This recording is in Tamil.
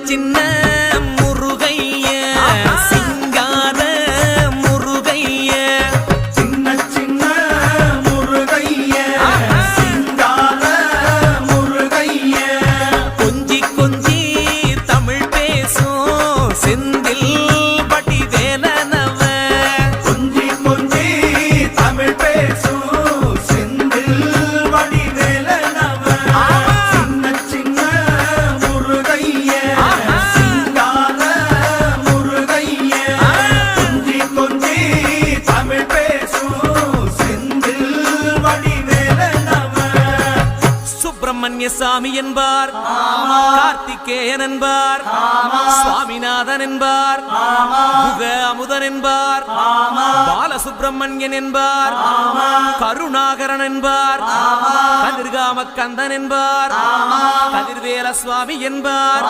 சின்ன முருகைய சிங்கார முருகைய சின்ன சின்ன முருகைய சிங்கார முருகைய கொஞ்சி கொஞ்சி தமிழ் பேசும் செந்தில் வடிவேலனவ கொஞ்சி கொஞ்சி தமிழ் பேசும் செந்தில் வடிவேலனவ சின்ன சின்ன முருகைய சிங்கார முருகைய கொஞ்சி கொஞ்சி தமிழ் பேசும் செந்தில் வடிவேலனவ சுப்பிரமணிய சாமி என்பார் கார்த்திகேயன் என்பார் சுவாமிநாதன் என்பார் முக அமுதன் என்பார் பாலசுப்பிரமணியன் என்பார் கருணாகரன் என்பார் கதிர்காம கந்தன் என்பார் கதிர்வேல சுவாமி என்பார்